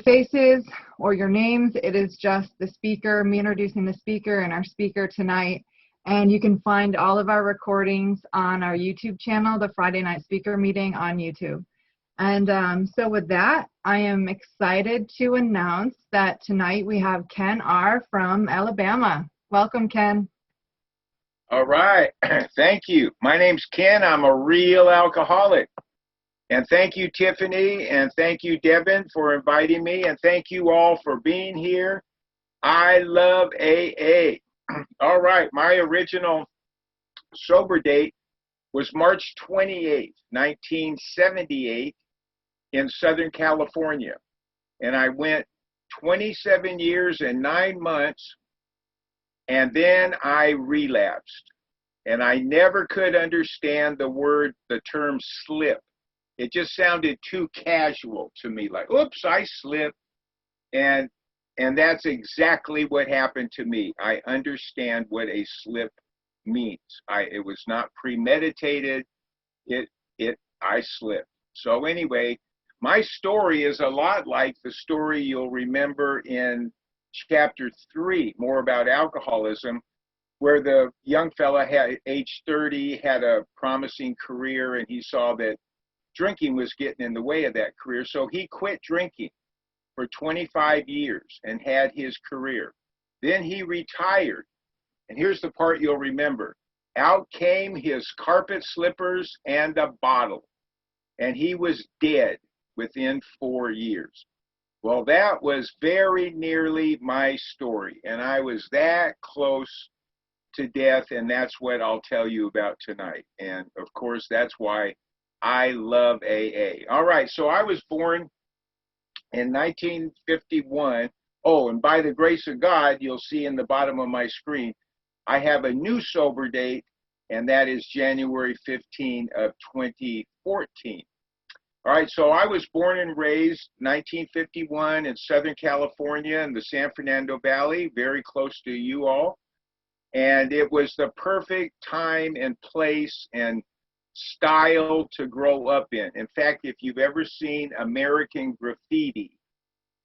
faces or your names. It is just the speaker, me introducing the speaker and our speaker tonight. And you can find all of our recordings on our YouTube channel, the Friday Night Speaker Meeting on YouTube. And so with that, I am excited to announce that tonight we have Ken R. from Alabama. Welcome, Ken. All right. Thank you. My name's Ken. I'm a real alcoholic. And thank you, Tiffany, and thank you, Devin, for inviting me, and thank you all for being here. I love AA. All right, my original sober date was March 28th, 1978 in Southern California. And I went 27 years and 9 months, and then I relapsed. And I never could understand the term slip. It just sounded too casual to me, like, oops, I slipped. And that's exactly what happened to me. I understand what a slip means. It was not premeditated. I slipped. So anyway, my story is a lot like the story you'll remember in chapter 3, more about alcoholism, where the young fella had age 30, had a promising career, and he saw that drinking was getting in the way of that career. So he quit drinking for 25 years and had his career. Then he retired. And here's the part you'll remember. Out came his carpet slippers and a bottle. And he was dead within 4 years. Well, that was very nearly my story. And I was that close to death. And that's what I'll tell you about tonight. And of course, that's why I love AA. All right, so I was born in 1951. Oh, and by the grace of God, you'll see in the bottom of my screen, I have a new sober date, and that is January 15 of 2014. All right, so I was born and raised 1951 in Southern California in the San Fernando Valley, very close to you all. And it was the perfect time and place and style to grow up in. In fact, if you've ever seen American Graffiti,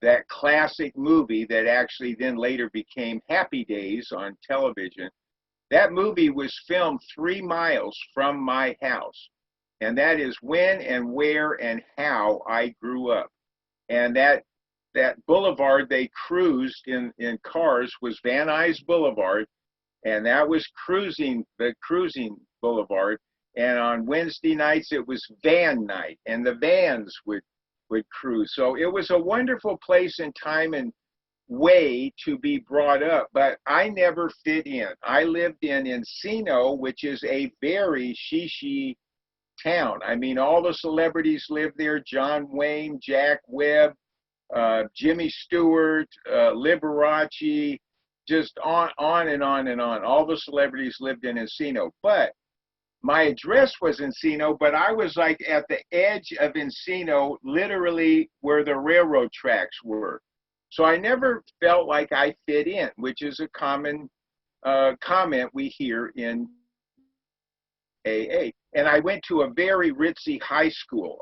that classic movie that actually then later became Happy Days on television, that movie was filmed 3 miles from my house. And that is when and where and how I grew up. And that boulevard they cruised in cars was Van Nuys Boulevard, and that was the cruising boulevard. And on Wednesday nights, it was van night, and the vans would cruise. So it was a wonderful place and time and way to be brought up, but I never fit in. I lived in Encino, which is a very shishi town. I mean, all the celebrities lived there: John Wayne, Jack Webb, Jimmy Stewart, Liberace, just on and on and on. All the celebrities lived in Encino, but my address was Encino, but I was like at the edge of Encino, literally where the railroad tracks were. So I never felt like I fit in, which is a common comment we hear in AA. And I went to a very ritzy high school.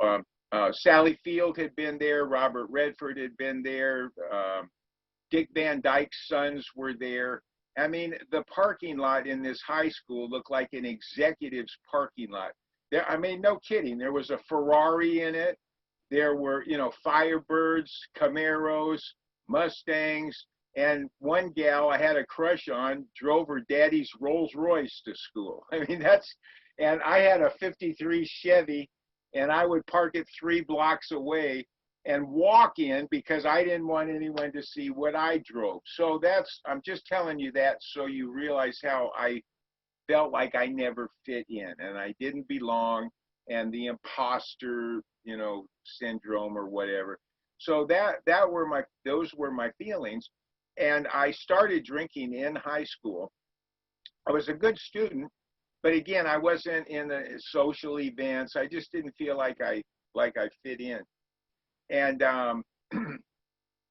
Sally Field had been there, Robert Redford had been there, Dick Van Dyke's sons were there. I mean, the parking lot in this high school looked like an executive's parking lot. I mean, no kidding. There was a Ferrari in it. There were, Firebirds, Camaros, Mustangs, and one gal I had a crush on drove her daddy's Rolls Royce to school. I mean, and I had a 53 Chevy, and I would park it 3 blocks away and walk in because I didn't want anyone to see what I drove. So I'm just telling you that so you realize how I felt like I never fit in and I didn't belong, and the imposter, syndrome or whatever. So those were my feelings. And I started drinking in high school. I was a good student, but again, I wasn't in the social events. I just didn't feel like I fit in. And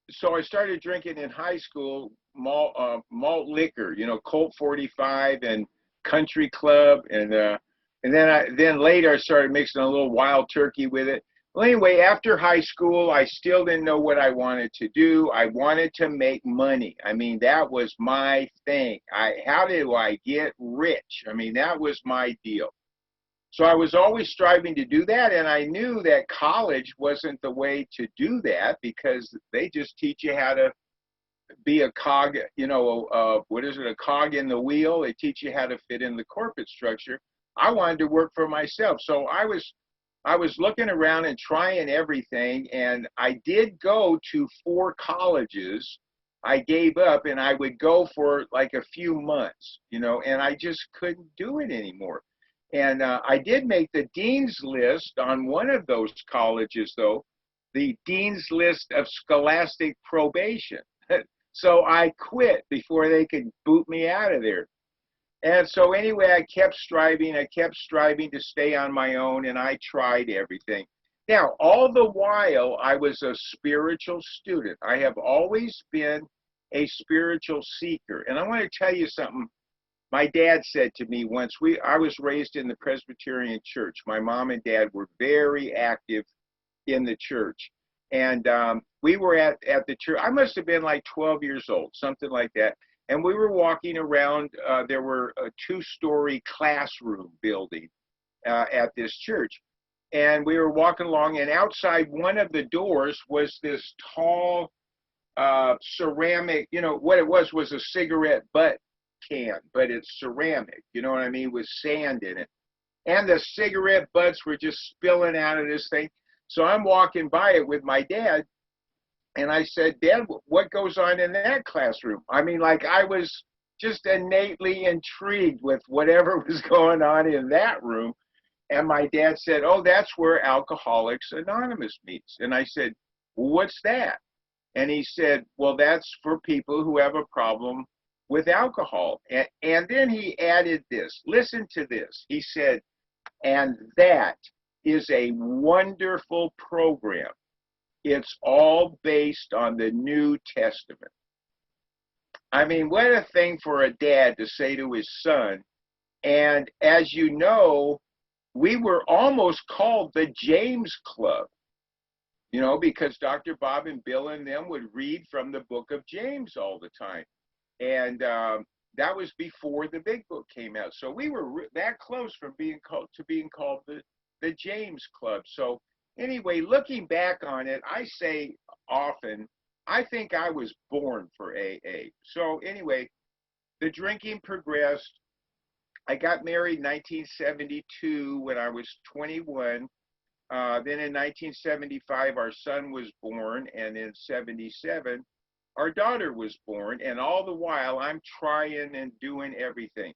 so I started drinking in high school malt liquor, Colt 45 and Country Club, and then later I started mixing a little Wild Turkey with it. Well, anyway, after high school, I still didn't know what I wanted to do. I wanted to make money. I mean, that was my thing. How do I get rich? I mean, that was my deal. So I was always striving to do that, and I knew that college wasn't the way to do that because they just teach you how to be a cog, what is it, a cog in the wheel. They teach you how to fit in the corporate structure. I wanted to work for myself. So I was looking around and trying everything, and I did go to 4 colleges. I gave up, and I would go for like a few months, and I just couldn't do it anymore. And I did make the dean's list on one of those colleges, though, the dean's list of scholastic probation. So I quit before they could boot me out of there. And so anyway, I kept striving to stay on my own, and I tried everything. Now, all the while, I was a spiritual student. I have always been a spiritual seeker. And I want to tell you something. My dad said to me once, I was raised in the Presbyterian church. My mom and dad were very active in the church. And we were at the church. I must have been like 12 years old, something like that. And we were walking around. There were a 2-story classroom building at this church. And we were walking along, and outside one of the doors was this tall ceramic, what it was a cigarette butt can, but it's ceramic, you know what I mean, with sand in it. And the cigarette butts were just spilling out of this thing. So I'm walking by it with my dad, and I said, Dad, what goes on in that classroom? I mean, like, I was just innately intrigued with whatever was going on in that room. And my dad said, oh, that's where Alcoholics Anonymous meets. And I said, well, what's that? And he said, well, that's for people who have a problem with alcohol. And then he added this. Listen to this. He said, and that is a wonderful program. It's all based on the New Testament. I mean, what a thing for a dad to say to his son. And as you know, we were almost called the James Club, because Dr. Bob and Bill and them would read from the book of James all the time. And that was before the big book came out. So we were that close from being called the James Club. So anyway, looking back on it, I say often, I think I was born for AA. So anyway, the drinking progressed. I got married in 1972 when I was 21. Then in 1975, our son was born, and in 77, our daughter was born. And all the while, I'm trying and doing everything.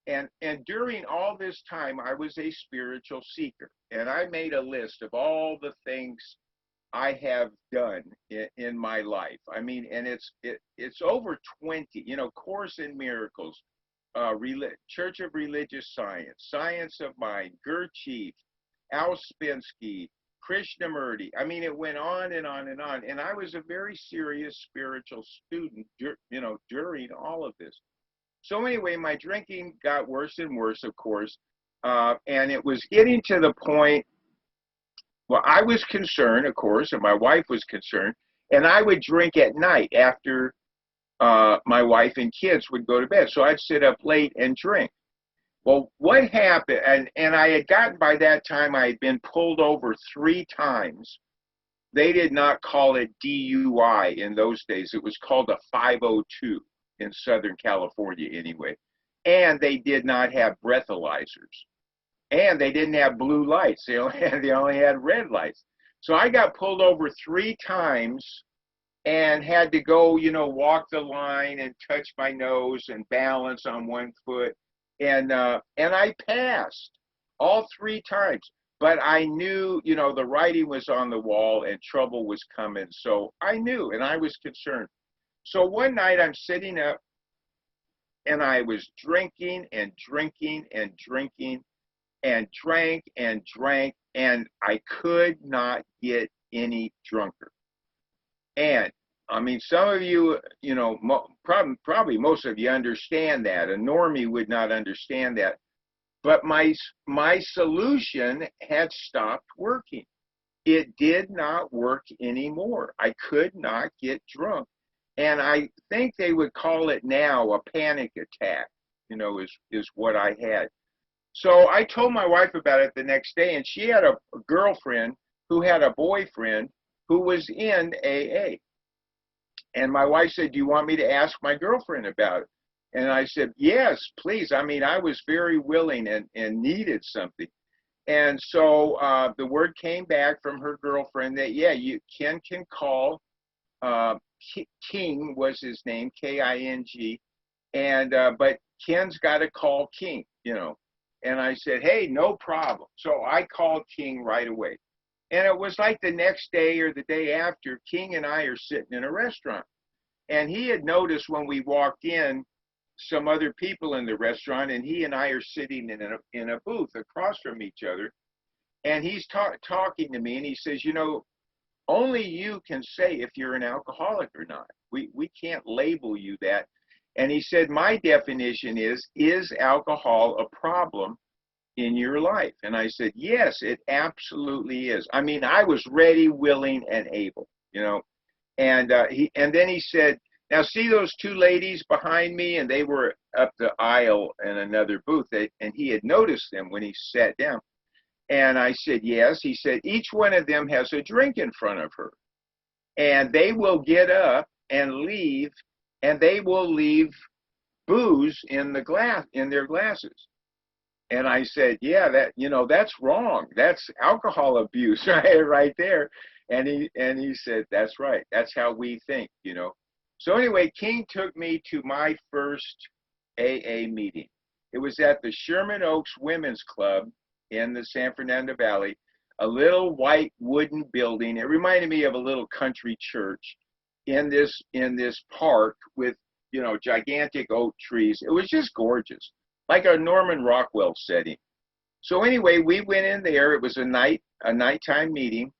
And during all this time, I was a spiritual seeker. And I made a list of all the things I have done in my life. I mean, and it's over 20, Course in Miracles, Church of Religious Science, Science of Mind, Gurdjieff, Ouspensky, Krishnamurti. I mean, it went on and on and on. And I was a very serious spiritual student, during all of this. So anyway, my drinking got worse and worse, of course. And it was getting to the point, well, I was concerned, of course, and my wife was concerned. And I would drink at night after my wife and kids would go to bed. So I'd sit up late and drink. Well, what happened, and I had gotten, by that time, I had been pulled over 3 times. They did not call it DUI in those days. It was called a 502 in Southern California anyway. And they did not have breathalyzers. And they didn't have blue lights. They only had red lights. So I got pulled over 3 times and had to go, walk the line and touch my nose and balance on one foot. And I passed all 3 times, but I knew, the writing was on the wall and trouble was coming. So I knew, and I was concerned. So one night I'm sitting up, and I was drinking and drinking and drinking and drank and drank, and I could not get any drunker. And I mean, some of you, probably most of you understand that. A normie would not understand that. But my solution had stopped working. it did not work anymore. I could not get drunk. And I think they would call it now a panic attack, is what I had. So I told my wife about it the next day, and she had a girlfriend who had a boyfriend who was in AA. And my wife said, "Do you want me to ask my girlfriend about it?" And I said, "Yes, please." I mean, I was very willing and needed something. And so the word came back from her girlfriend that, yeah, Ken can call. King was his name, King. And but Ken's got to call King, And I said, "Hey, no problem." So I called King right away. And it was like the next day or the day after, King and I are sitting in a restaurant. And he had noticed when we walked in some other people in the restaurant, and he and I are sitting in a booth across from each other. And he's talking to me, and he says, only you can say if you're an alcoholic or not. We can't label you that. And he said, my definition is alcohol a problem in your life? And I said, yes, it absolutely is. I mean, I was ready, willing, and able, And then he said, now see those two ladies behind me? And they were up the aisle in another booth. And he had noticed them when he sat down. And I said, yes. He said, each one of them has a drink in front of her. And they will get up and leave, and they will leave booze in their glasses. And I said, yeah, that's wrong. That's alcohol abuse right there. And he said, that's right. That's how we think, So anyway, King took me to my first AA meeting. It was at the Sherman Oaks Women's Club in the San Fernando Valley, a little white wooden building. It reminded me of a little country church in this park with, gigantic oak trees. It was just gorgeous, like a Norman Rockwell setting. So anyway, we went in there. It was a nighttime meeting.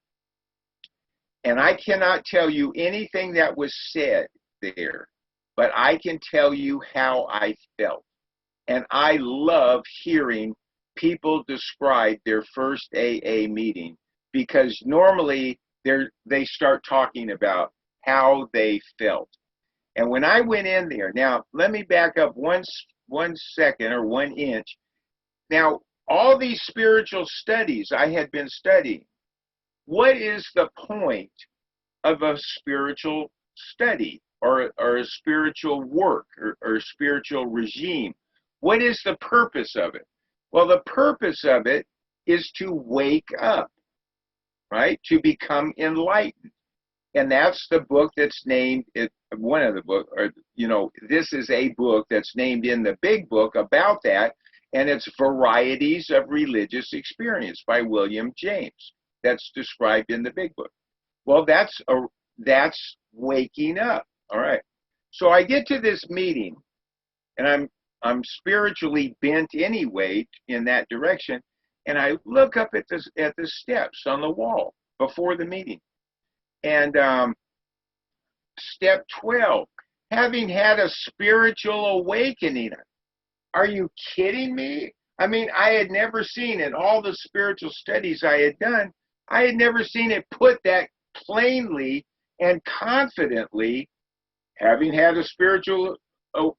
And I cannot tell you anything that was said there, but I can tell you how I felt. And I love hearing people describe their first AA meeting, because normally they start talking about how they felt. And when I went in there, now let me back up one second or 1 inch. Now, all these spiritual studies I had been studying, what is the point of a spiritual study or a spiritual work or spiritual regime? What is the purpose of it? Well, the purpose of it is to wake up, right? To become enlightened. And that's the book that's named, one of the books, or, this is a book that's named in the big book about that. And it's Varieties of Religious Experience by William James. That's described in the big book. Well, that's waking up. All right. So I get to this meeting, and I'm spiritually bent anyway in that direction, and I look up at the steps on the wall before the meeting, and step 12, having had a spiritual awakening. Are you kidding me? I mean, I had never seen in all the spiritual studies I had done, I had never seen it put that plainly and confidently, having had a spiritual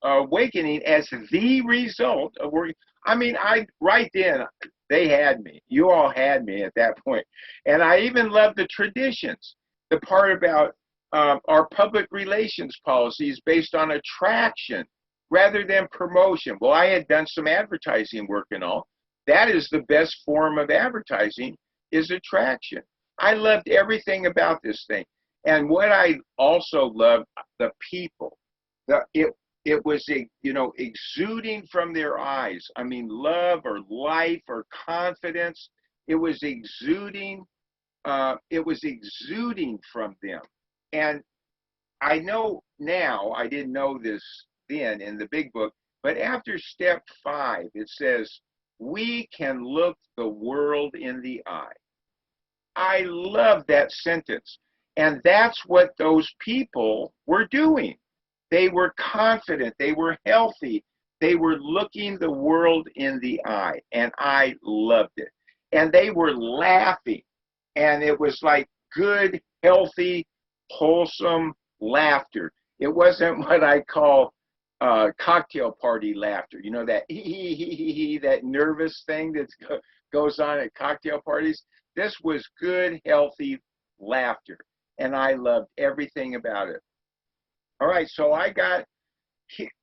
awakening as the result of working. I mean, right then, they had me. You all had me at that point. And I even loved the traditions, the part about our public relations policies based on attraction rather than promotion. Well, I had done some advertising work and all. That is the best form of advertising, is attraction. I loved everything about this thing. And what I also loved, the people. It was, exuding from their eyes. I mean, love or life or confidence. It was exuding. It was exuding from them. And I know now, I didn't know this then in the big book, but after step 5, it says, we can look the world in the eye. I love that sentence. And that's what those people were doing. They were confident. They were healthy. They were looking the world in the eye. And I loved it. And they were laughing. and it was like good, healthy, wholesome laughter. It wasn't what I call cocktail party laughter. You know, that that nervous thing that goes on at cocktail parties. This was good, healthy laughter, and I loved everything about it. All right, so I got,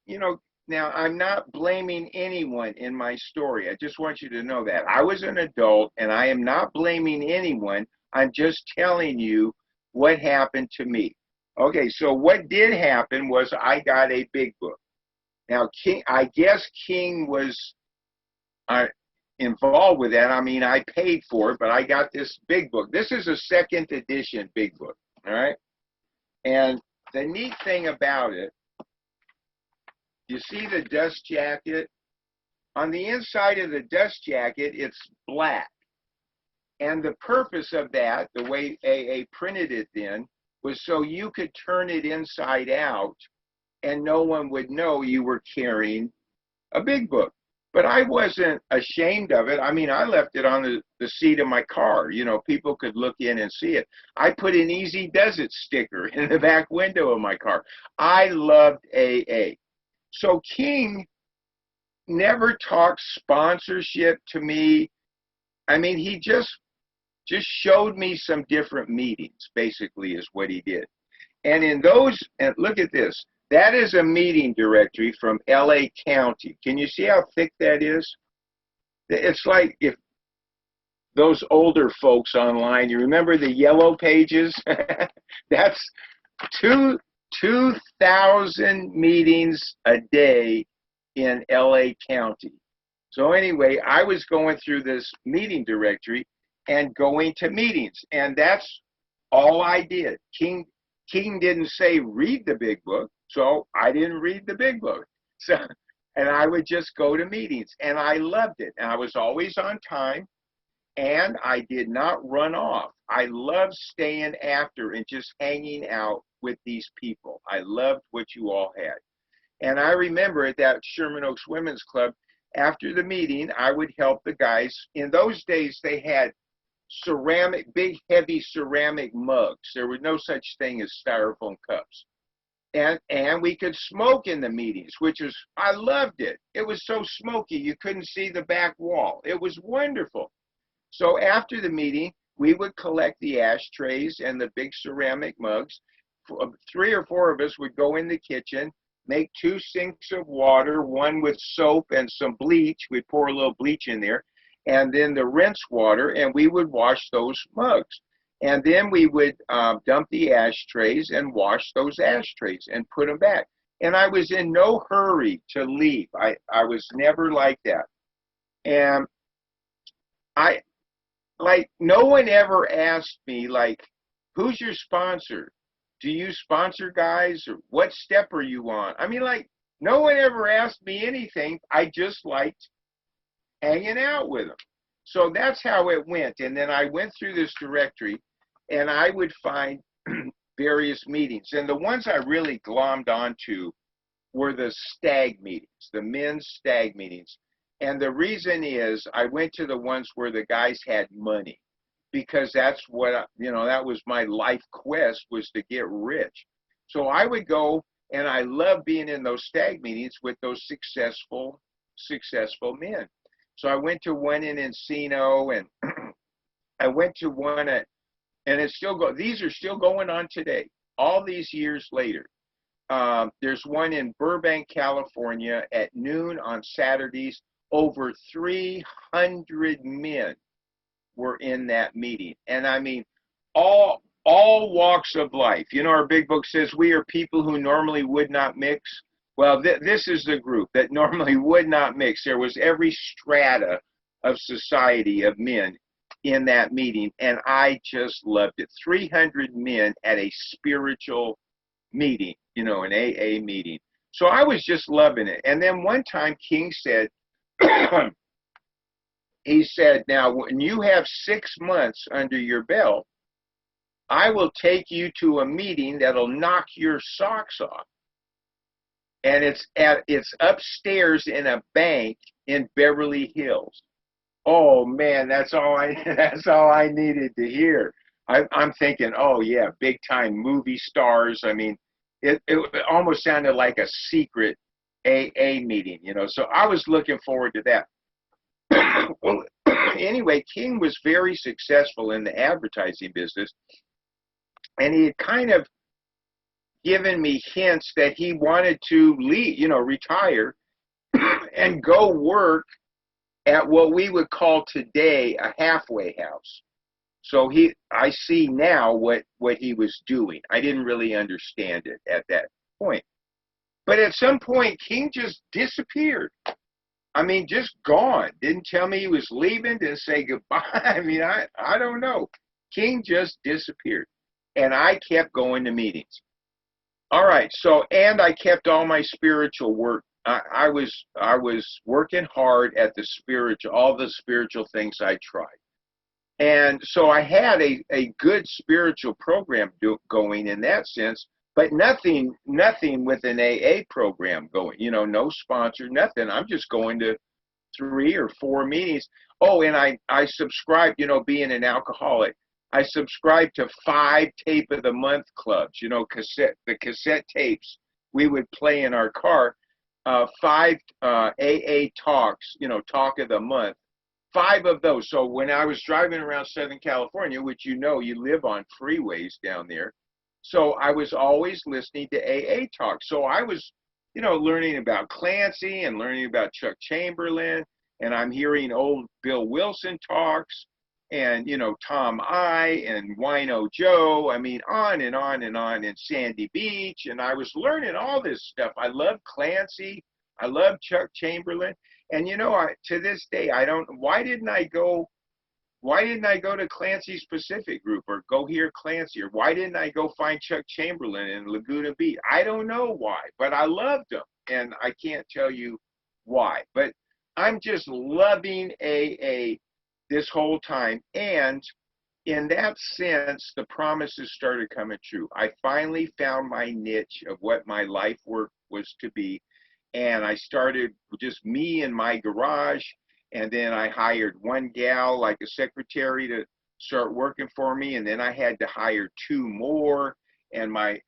you know, now I'm not blaming anyone in my story. I just want you to know that. I was an adult, and I am not blaming anyone. I'm just telling you what happened to me. Okay, so what did happen was I got a big book. Now, King, I guess King was involved with that. I mean, I paid for it, but I got this big book. This is a second edition big book, all right? And the neat thing about it, you see the dust jacket? On the inside of the dust jacket, it's black. And the purpose of that, the way AA printed it then, was so you could turn it inside out and no one would know you were carrying a big book. But I wasn't ashamed of it. I mean, I left it on the seat of my car. You know, people could look in and see it. I put an Easy Does It sticker in the back window of my car. I loved AA. So King never talked sponsorship to me. I mean, he just showed me some different meetings, basically, is what he did. And in those, and look at this, that is a meeting directory from LA County. Can you see how thick that is? It's like if those older folks online, you remember the yellow pages? That's 2,000 meetings a day in LA County. So anyway, I was going through this meeting directory and going to meetings, and that's all I did. King didn't say read the big book, so I didn't read the big book. So, and I would just go to meetings, and I loved it. And I was always on time, and I did not run off. I loved staying after and just hanging out with these people. I loved what you all had. And I remember at that Sherman Oaks Women's Club, after the meeting, I would help the guys. In those days, they had ceramic, big, heavy ceramic mugs. There was no such thing as styrofoam cups. And we could smoke in the meetings, which was, I loved it. It was so smoky, you couldn't see the back wall. It was wonderful. So after the meeting, we would collect the ashtrays and the big ceramic mugs. 3 or 4 of us would go in the kitchen, make 2 sinks of water, one with soap and some bleach. We'd pour a little bleach in there, and then the rinse water, and we would wash those mugs. And then we would dump the ashtrays and wash those ashtrays and put them back. And I was in no hurry to leave. I was never like that. And no one ever asked me, like, who's your sponsor? Do you sponsor guys? Or what step are you on? I mean, like, no one ever asked me anything. I just liked hanging out with them. So that's how it went. And then I went through this directory, and I would find various meetings. And the ones I really glommed onto were the stag meetings, the men's stag meetings. And the reason is I went to the ones where the guys had money, because that's what, that was my life quest, was to get rich. So I would go, and I loved being in those stag meetings with those successful men. So I went to one in Encino, and I went to one at, and it's still these are still going on today, all these years later. There's one in Burbank, California at noon on Saturdays. Over 300 men were in that meeting. And I mean, all walks of life. You know, our big book says we are people who normally would not mix. Well, this is the group that normally would not mix. There was every strata of society of men in that meeting, and I just loved it. 300 men at a spiritual meeting, an AA meeting. So I was just loving it. And then one time King said, he said, now, when you have 6 months under your belt, I will take you to a meeting that'll knock your socks off. And it's upstairs in a bank in Beverly Hills. Oh man, that's all I that's all I needed to hear. I'm thinking, oh yeah, big time movie stars. I mean, it almost sounded like a secret AA meeting, you know. So I was looking forward to that. Well, anyway, King was very successful in the advertising business, and he had kind of given me hints that he wanted to leave, you know, retire and go work at what we would call today a halfway house. So I see now what he was doing. I didn't really understand it at that point. But at some point, King just disappeared. I mean, just gone. Didn't tell me he was leaving, didn't say goodbye. I mean, I don't know. King just disappeared. And I kept going to meetings. All right, so, and I kept all my spiritual work. I was working hard at all the spiritual things I tried. And so I had a good spiritual program going in that sense, but nothing with an AA program going, you know, no sponsor, nothing. I'm just going to 3 or 4 meetings. Oh, and I subscribed, you know, being an alcoholic, I subscribed to 5 tape of the month clubs, you know, the cassette tapes we would play in our car, 5 AA talks, you know, talk of the month. 5 of those. So when I was driving around Southern California, which you know, you live on freeways down there, so I was always listening to AA talk. So I was, you know, learning about Clancy and learning about Chuck Chamberlain, and I'm hearing old Bill Wilson talks, and you know, Tom I and Wino Joe. I mean, on and on and on, and Sandy Beach, and I was learning all this stuff. I love Clancy. I love Chuck Chamberlain. And you know, to this day, I don't. Why didn't I go? Why didn't I go to Clancy's Pacific Group or go hear Clancy? Or why didn't I go find Chuck Chamberlain in Laguna Beach? I don't know why, but I loved him, and I can't tell you why. But I'm just loving AA this whole time, and in that sense, the promises started coming true. I finally found my niche of what my life work was to be. And I started just me in my garage, and then I hired one gal like a secretary to start working for me, and then I had to hire 2 more, and my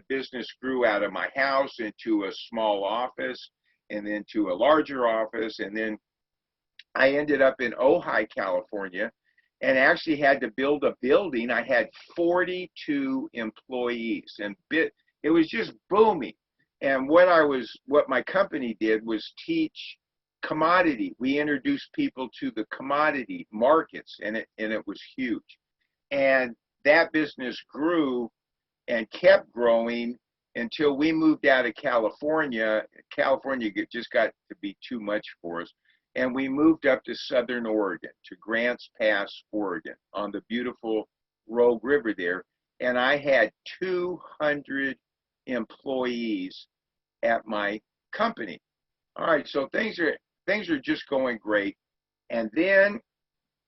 business grew out of my house into a small office, and then to a larger office, and then I ended up in Ojai, California, and actually had to build a building. I had 42 employees, and it was just booming. And what my company did was teach commodity. We introduced people to the commodity markets, and it was huge. And that business grew and kept growing until we moved out of California. California just got to be too much for us. And we moved up to Southern Oregon, to Grants Pass, Oregon, on the beautiful Rogue River there. And I had 200 employees at my company. All right, so things are just going great. And then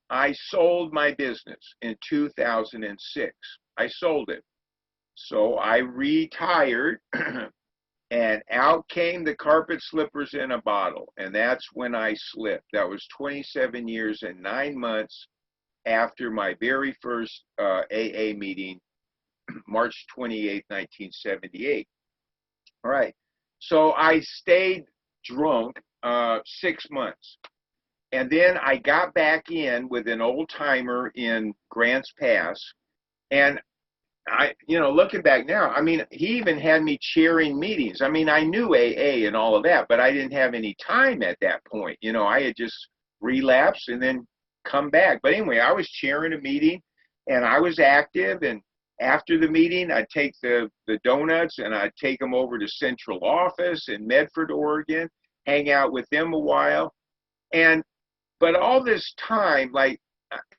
I sold my business in 2006. I sold it. So I retired and out came the carpet slippers in a bottle. And that's when I slipped. That was 27 years and 9 months after my very first AA meeting, March 28, 1978. All right. So I stayed drunk 6 months. And then I got back in with an old timer in Grants Pass. And looking back now, I mean, he even had me chairing meetings. I mean, I knew AA and all of that, but I didn't have any time at that point. You know, I had just relapsed and then come back. But anyway, I was chairing a meeting and I was active. And after the meeting, I'd take the donuts and I'd take them over to central office in Medford, Oregon, hang out with them a while. But all this time,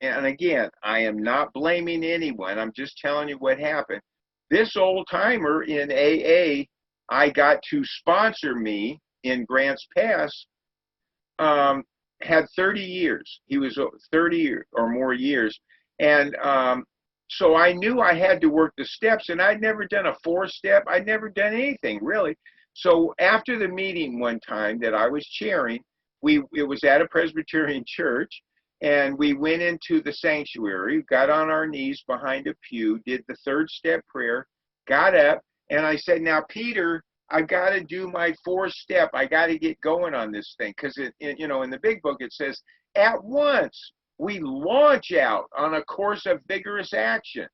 and again, I am not blaming anyone. I'm just telling you what happened. This old timer in AA, I got to sponsor me in Grants Pass, had 30 years. He was 30 or more years. And so I knew I had to work the steps, and I'd never done a 4-step. I'd never done anything, really. So after the meeting one time that I was chairing, it was at a Presbyterian church, And we went into the sanctuary, got on our knees behind a pew, did the third step prayer, got up, and I said, now, Peter, I've got to do my fourth step. I got to get going on this thing. Because, you know, in the big book, it says, at once we launch out on a course of vigorous action.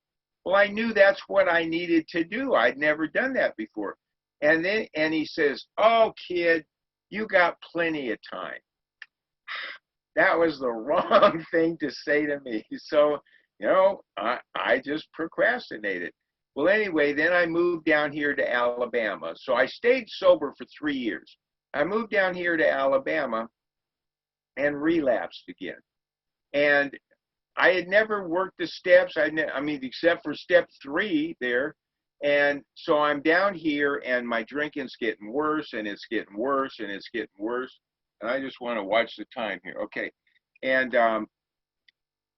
Well, I knew that's what I needed to do. I'd never done that before. And he says, oh, kid, you got plenty of time. That was the wrong thing to say to me. So, you know, I just procrastinated. Well, anyway, then I moved down here to Alabama. So I stayed sober for 3 years. I moved down here to Alabama and relapsed again. And I had never worked the steps. I mean, except for step 3 there. And so I'm down here and my drinking's getting worse and it's getting worse and it's getting worse. And I just want to watch the time here. Okay. And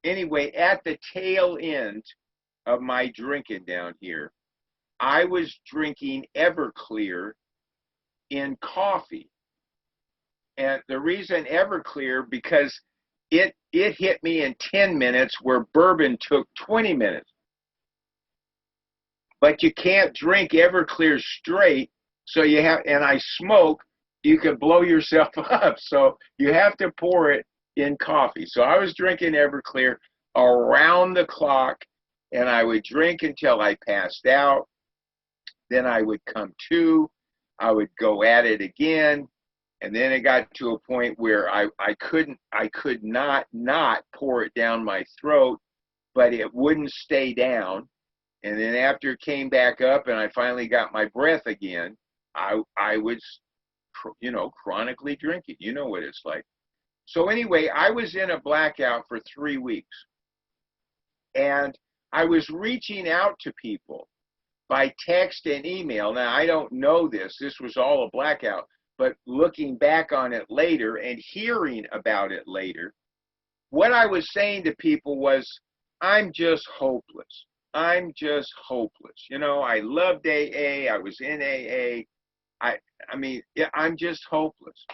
anyway, at the tail end of my drinking down here, I was drinking Everclear in coffee. And the reason Everclear, because it hit me in 10 minutes where bourbon took 20 minutes. But you can't drink Everclear straight, so you have, and I smoke, you can blow yourself up. So you have to pour it in coffee. So I was drinking Everclear around the clock, and I would drink until I passed out. Then I would come to, I would go at it again, and then it got to a point where I could not pour it down my throat, but it wouldn't stay down. And then after it came back up and I finally got my breath again, I was, you know, chronically drinking. You know what it's like. So anyway, I was in a blackout for 3 weeks. And I was reaching out to people by text and email. Now, I don't know this. This was all a blackout. But looking back on it later and hearing about it later, what I was saying to people was, I'm just hopeless. I'm just hopeless. You know, I loved AA. I was in AA. I mean, yeah, I'm just hopeless.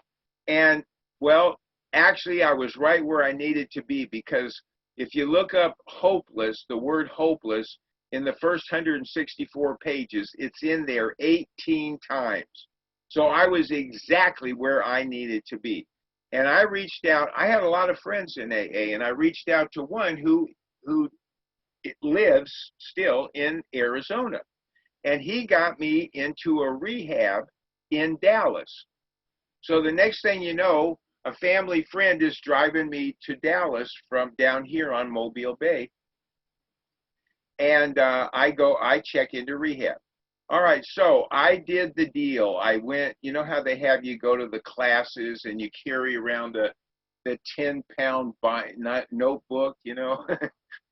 And, well, actually, I was right where I needed to be, because if you look up hopeless, the word hopeless, in the first 164 pages, it's in there 18 times. So I was exactly where I needed to be. And I reached out. I had a lot of friends in AA, and I reached out to one who lives still in Arizona. And he got me into a rehab in Dallas. So the next thing you know, a family friend is driving me to Dallas from down here on Mobile Bay. And I check into rehab. All right, so I did the deal. I went, you know how they have you go to the classes and you carry around the 10-pound notebook, you know,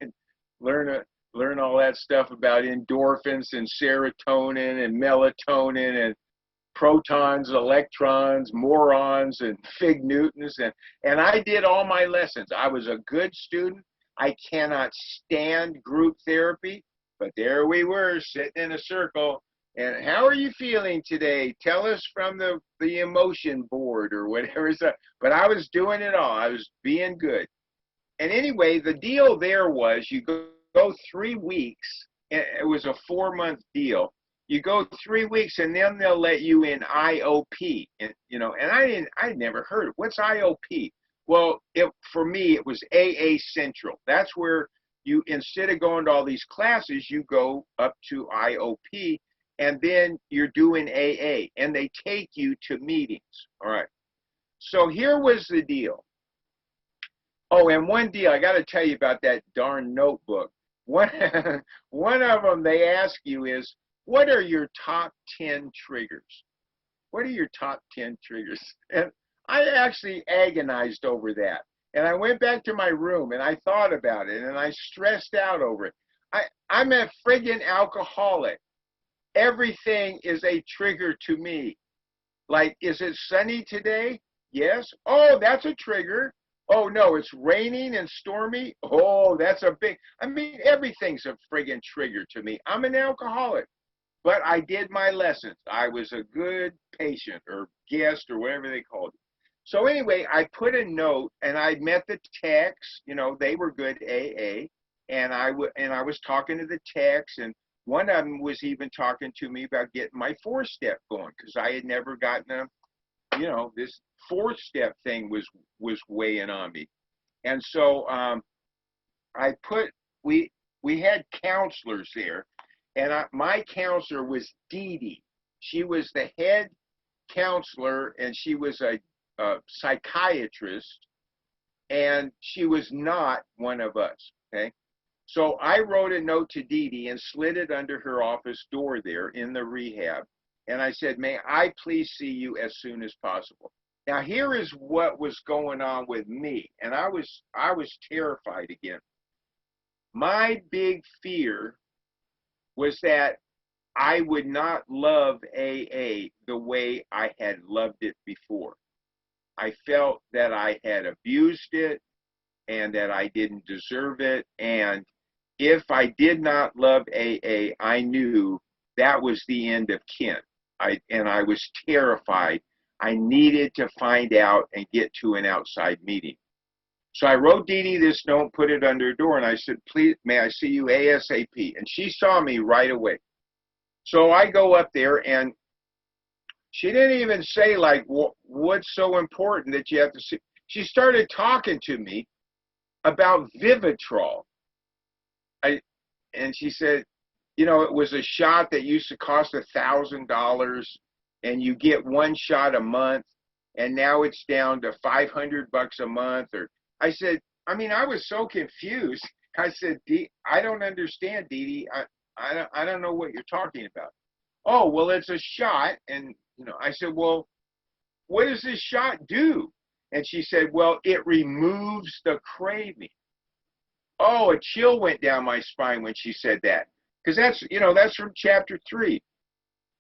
and learn all that stuff about endorphins and serotonin and melatonin and protons, electrons, morons, and fig Newtons. And I did all my lessons. I was a good student. I cannot stand group therapy, but there we were sitting in a circle. And how are you feeling today? Tell us from the emotion board or whatever. But I was doing it all. I was being good. And anyway, the deal there was you go 3 weeks. It was a 4-month deal. You go 3 weeks, and then they'll let you in IOP. And you know, and I'd never heard of what's IOP. Well, for me, it was AA Central. That's where you, instead of going to all these classes, you go up to IOP, and then you're doing AA, and they take you to meetings. All right. So here was the deal. Oh, and one deal, I got to tell you about that darn notebook. One of them they ask you is, what are your top 10 triggers? What are your top 10 triggers? And I actually agonized over that. And I went back to my room and I thought about it and I stressed out over it. I'm a friggin' alcoholic. Everything is a trigger to me. Like, is it sunny today? Yes. Oh, that's a trigger. Oh, no, it's raining and stormy. Oh, that's a big, I mean, everything's a friggin' trigger to me. I'm an alcoholic. But I did my lessons. I was a good patient or guest or whatever they called it. So anyway, I put a note, and I met the techs. You know, they were good AA, and I was talking to the techs, and one of them was even talking to me about getting my 4-step going, because I had never gotten this 4-step thing was weighing on me. And so we had counselors there, and my counselor was Dee Dee. She was the head counselor, and she was a psychiatrist, and she was not one of us. Okay, so I wrote a note to Dee Dee and slid it under her office door there in the rehab, and I said, may I please see you as soon as possible. Now here is what was going on with me, and I was terrified again. My big fear was that I would not love AA the way I had loved it before. I felt that I had abused it and that I didn't deserve it. And if I did not love AA, I knew that was the end of Ken. I was terrified. I needed to find out and get to an outside meeting. So I wrote Dee Dee this note, put it under her door, and I said, please, may I see you ASAP? And she saw me right away. So I go up there, and she didn't even say, like, what's so important that you have to see? She started talking to me about Vivitrol. And she said, you know, it was a shot that used to cost $1,000, and you get one shot a month, and now it's down to $500 a month. Or I said, I mean, I was so confused. I said, I don't understand, Dee Dee. I don't know what you're talking about. Oh, well, it's a shot. And, you know, I said, well, what does this shot do? And she said, well, it removes the craving. Oh, a chill went down my spine when she said that. Because that's from chapter 3.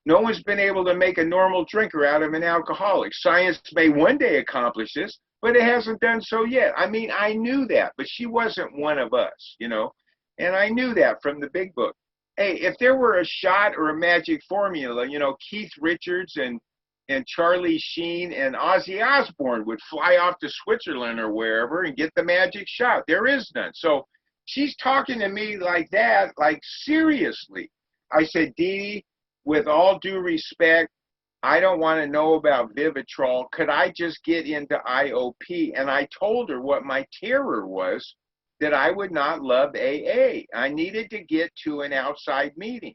No one's been able to make a normal drinker out of an alcoholic. Science may one day accomplish this, but it hasn't done so yet. I mean, I knew that, but she wasn't one of us, you know. And I knew that from the big book. Hey, if there were a shot or a magic formula, you know, Keith Richards and Charlie Sheen and Ozzy Osbourne would fly off to Switzerland or wherever and get the magic shot. There is none. So she's talking to me like that, like seriously. I said, Dee Dee, with all due respect, I don't want to know about Vivitrol. Could I just get into IOP? And I told her what my terror was, that I would not love AA. I needed to get to an outside meeting.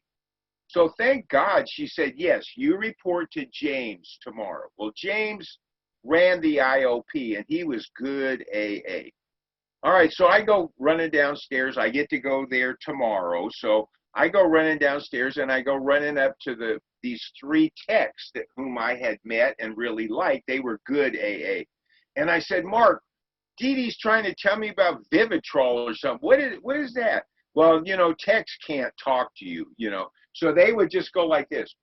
So thank God she said, yes, you report to James tomorrow. Well, James ran the IOP, and he was good AA. All right, so I go running downstairs. I get to go there tomorrow. So I go running downstairs, and I go running up to these 3 techs whom I had met and really liked. They were good AA. And I said, Mark, Dee Dee's trying to tell me about Vivitrol or something. What is that? Well, you know, techs can't talk to you, you know. So they would just go like this.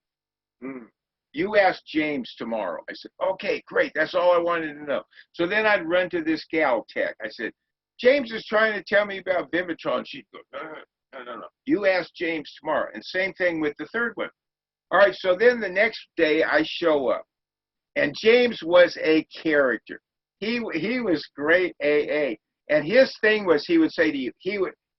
You ask James tomorrow. I said, okay, great. That's all I wanted to know. So then I'd run to this gal tech. I said, James is trying to tell me about Vivitrol. And she'd go, no. You ask James tomorrow. And same thing with the third one. All right, so then the next day I show up. And James was a character. He was great AA. And his thing was, he would say to you,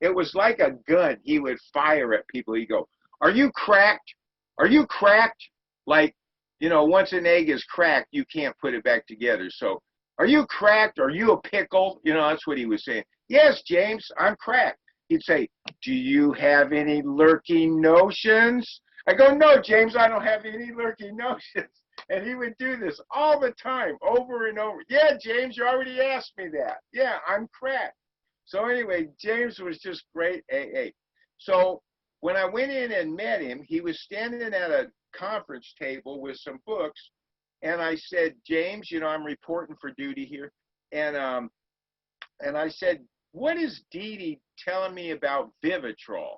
it was like a gun. He would fire at people. He'd go, are you cracked? Are you cracked? Like, you know, once an egg is cracked, you can't put it back together. So, are you cracked? Are you a pickle? You know, that's what he was saying. Yes, James, I'm cracked. He'd say, do you have any lurking notions? I go, no, James, I don't have any lurking notions. And he would do this all the time, over and over. Yeah, James, you already asked me that. Yeah, I'm cracked. So anyway, James was just great AA. So when I went in and met him, he was standing at a conference table with some books. And I said, James, you know, I'm reporting for duty here. And I said, what is Dee Dee telling me about Vivitrol?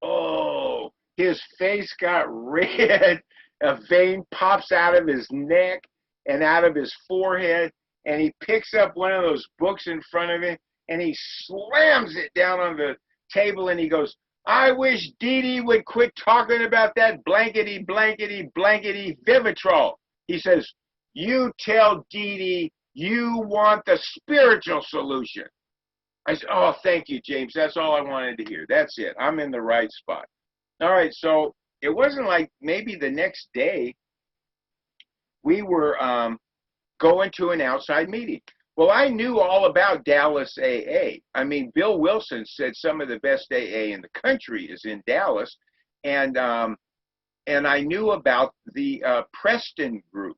Oh, his face got red. A vein pops out of his neck and out of his forehead. And he picks up one of those books in front of him and he slams it down on the table and he goes, I wish Dee Dee would quit talking about that blankety Vivitrol. He says, You tell Dee Dee you want the spiritual solution. I said, oh, thank you, James. That's all I wanted to hear. That's it. I'm in the right spot. All right, so it wasn't like maybe the next day we were going to an outside meeting. Well, I knew all about Dallas AA. I mean, Bill Wilson said some of the best AA in the country is in Dallas, and I knew about the Preston group.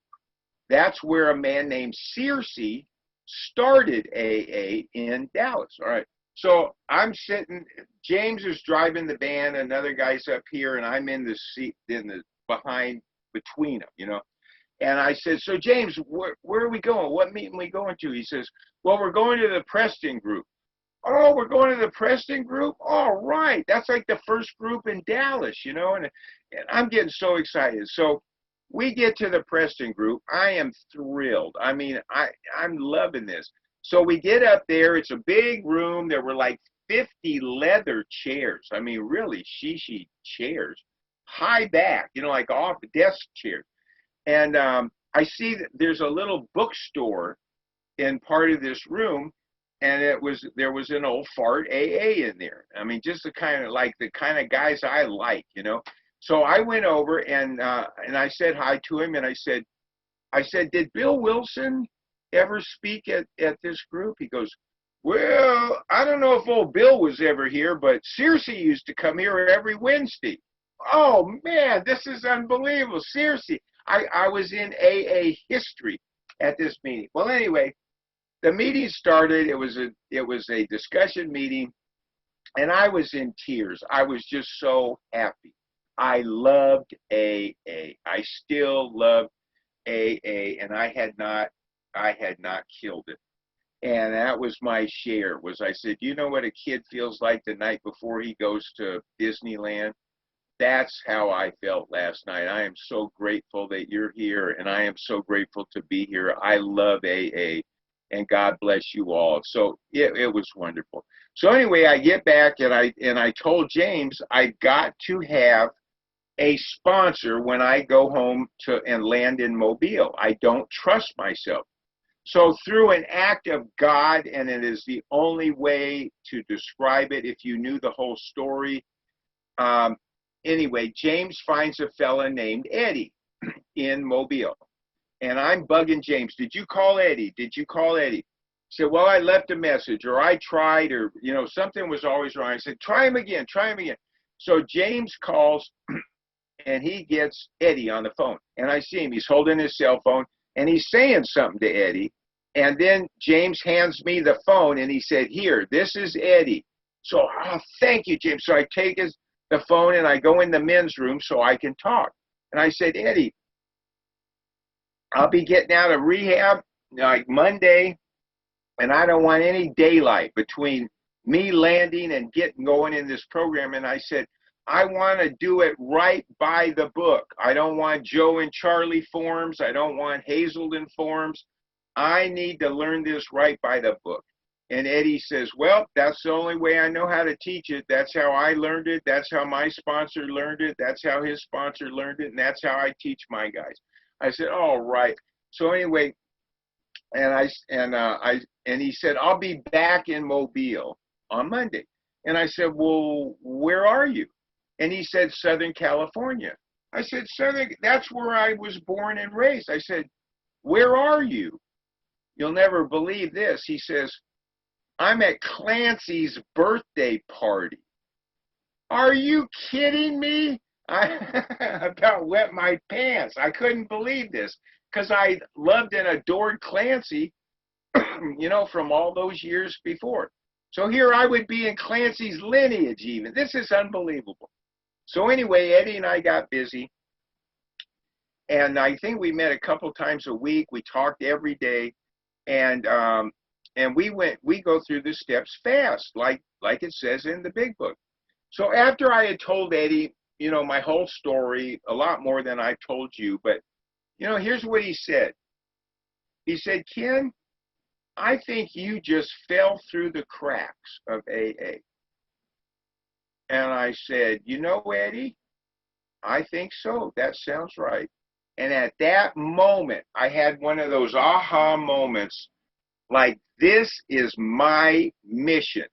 That's where a man named Searcy started AA in Dallas. All right. So I'm sitting, James is driving the van, another guy's up here, and I'm in the seat, behind, between them, you know. And I said, so James, where are we going? What meeting are we going to? He says, well, we're going to the Preston group. Oh, we're going to the Preston group? All right. That's like the first group in Dallas, you know, and I'm getting so excited. So we get to the Preston group. I am thrilled. I mean, I'm loving this. So we get up there. It's a big room. There were like 50 leather chairs. I mean, really shishi chairs, high back, you know, like off desk chairs. And I see that there's a little bookstore in part of this room, and there was an old fart AA in there. I mean, just the kind of guys I like, you know. So I went over and I said hi to him, and I said, did Bill Wilson ever speak at this group? He goes, well, I don't know if old Bill was ever here, but Searcy used to come here every Wednesday. Oh man, this is unbelievable. Searcy. I was in AA history at this meeting. Well, anyway, the meeting started. It was a discussion meeting, and I was in tears. I was just so happy. I loved AA. I still love AA, and I had not killed it. And that was my share. I said, you know what a kid feels like the night before he goes to Disneyland? That's how I felt last night. I am so grateful that you're here, and I am so grateful to be here. I love AA, and God bless you all. So it was wonderful. So anyway, I get back, and I told James I got to have a sponsor when I go home and land in Mobile. I don't trust myself. So through an act of God, and it is the only way to describe it if you knew the whole story, anyway, James finds a fella named Eddie in Mobile. And I'm bugging James. Did you call Eddie? Did you call Eddie? He said, well, I left a message, or I tried, or, you know, something was always wrong. I said, try him again, try him again. So James calls, and he gets Eddie on the phone. And I see him. He's holding his cell phone, and he's saying something to Eddie. And then James hands me the phone, and he said, here, this is Eddie. So, oh, thank you, James. So I take the phone, and I go in the men's room so I can talk. And I said, Eddie, I'll be getting out of rehab like Monday, and I don't want any daylight between me landing and getting going in this program. And I said, I want to do it right by the book. I don't want Joe and Charlie forms. I don't want Hazelden forms. I need to learn this right by the book. And Eddie says, well, that's the only way I know how to teach it. That's how I learned it. That's how my sponsor learned it. That's how his sponsor learned it. And that's how I teach my guys. I said, all right. So anyway, and he said, I'll be back in Mobile on Monday. And I said, well, where are you? And he said, Southern California. I said, that's where I was born and raised. I said, where are you? You'll never believe this. He says, I'm at Clancy's birthday party. Are you kidding me? I about wet my pants. I couldn't believe this because I loved and adored Clancy, you know, from all those years before. So here I would be in Clancy's lineage even. This is unbelievable. So anyway, Eddie and I got busy, and I think we met a couple times a week. We talked every day, and we go through the steps fast, like it says in the big book. So after I had told Eddie, you know, my whole story, a lot more than I've told you, but, you know, here's what he said. He said, Ken, I think you just fell through the cracks of AA. And I said, you know, Eddie, I think so. That sounds right. And at that moment, I had one of those aha moments, like, this is my mission,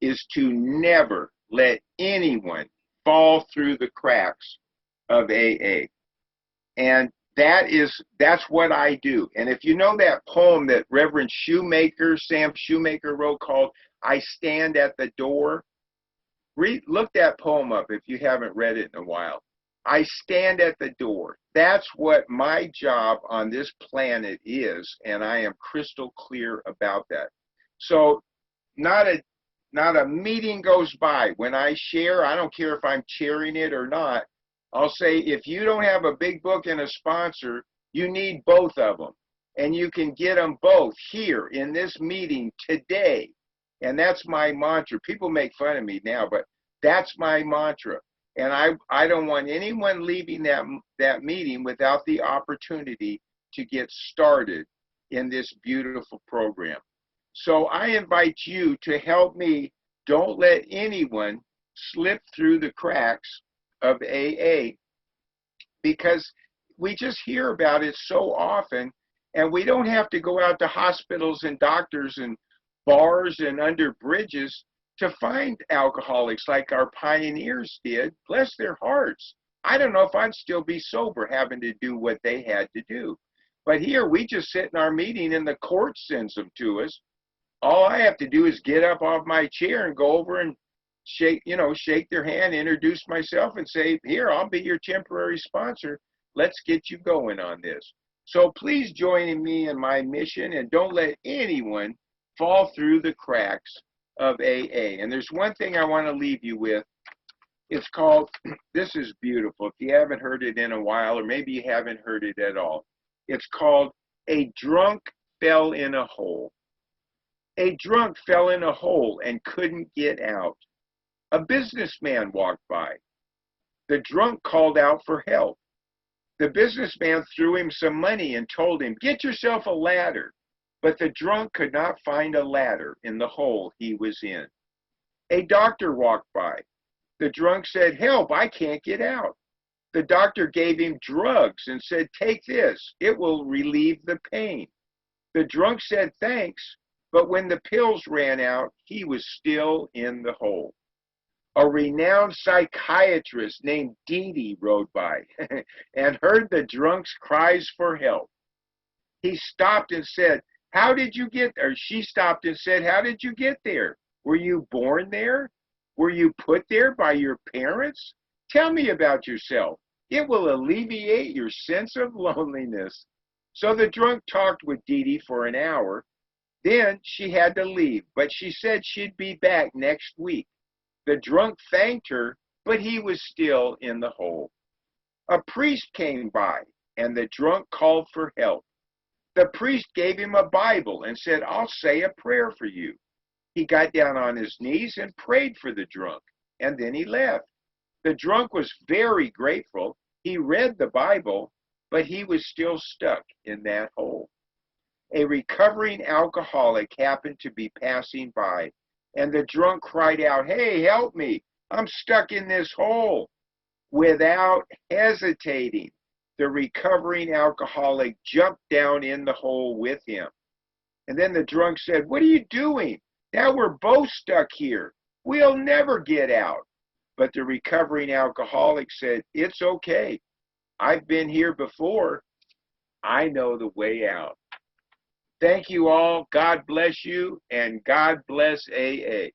is to never let anyone fall through the cracks of AA. And that's what I do. And if you know that poem that Reverend Shoemaker, Sam Shoemaker wrote, called I Stand at the Door, look that poem up if you haven't read it in a while. I stand at the door. That's what my job on this planet is, and I am crystal clear about that. So not a meeting goes by when I share. I don't care if I'm chairing it or not. I'll say, if you don't have a big book and a sponsor, you need both of them. And you can get them both here in this meeting today. And that's my mantra. People make fun of me now, but that's my mantra. And I don't want anyone leaving that meeting without the opportunity to get started in this beautiful program. So I invite you to help me. Don't let anyone slip through the cracks of AA, because we just hear about it so often, and we don't have to go out to hospitals and doctors and bars and under bridges to find alcoholics like our pioneers did. Bless their hearts. I don't know if I'd still be sober having to do what they had to do. But here we just sit in our meeting and the court sends them to us. All I have to do is get up off my chair and go over and shake their hand, introduce myself, and say, here, I'll be your temporary sponsor. Let's get you going on this. So please join me in my mission, and don't let anyone fall through the cracks of AA. And there's one thing I want to leave you with. It's called, this is beautiful. If you haven't heard it in a while, or maybe you haven't heard it at all, it's called A Drunk Fell in a Hole. A drunk fell in a hole and couldn't get out. A businessman walked by. The drunk called out for help. The businessman threw him some money and told him, get yourself a ladder. But the drunk could not find a ladder in the hole he was in. A doctor walked by. The drunk said, help, I can't get out. The doctor gave him drugs and said, take this, it will relieve the pain. The drunk said, thanks, but when the pills ran out, he was still in the hole. A renowned psychiatrist named Dee Dee rode by and heard the drunk's cries for help. He stopped and said, how did you get there? She stopped and said, how did you get there? Were you born there? Were you put there by your parents? Tell me about yourself. It will alleviate your sense of loneliness. So the drunk talked with Dee Dee for an hour. Then she had to leave, but she said she'd be back next week. The drunk thanked her, but he was still in the hole. A priest came by, and the drunk called for help. The priest gave him a Bible and said, I'll say a prayer for you. He got down on his knees and prayed for the drunk, and then he left. The drunk was very grateful. He read the Bible, but he was still stuck in that hole. A recovering alcoholic happened to be passing by, and the drunk cried out, hey, help me, I'm stuck in this hole. Without hesitating, the recovering alcoholic jumped down in the hole with him. And then the drunk said, what are you doing? Now we're both stuck here. We'll never get out. But the recovering alcoholic said, it's okay. I've been here before. I know the way out. Thank you all. God bless you, and God bless AA.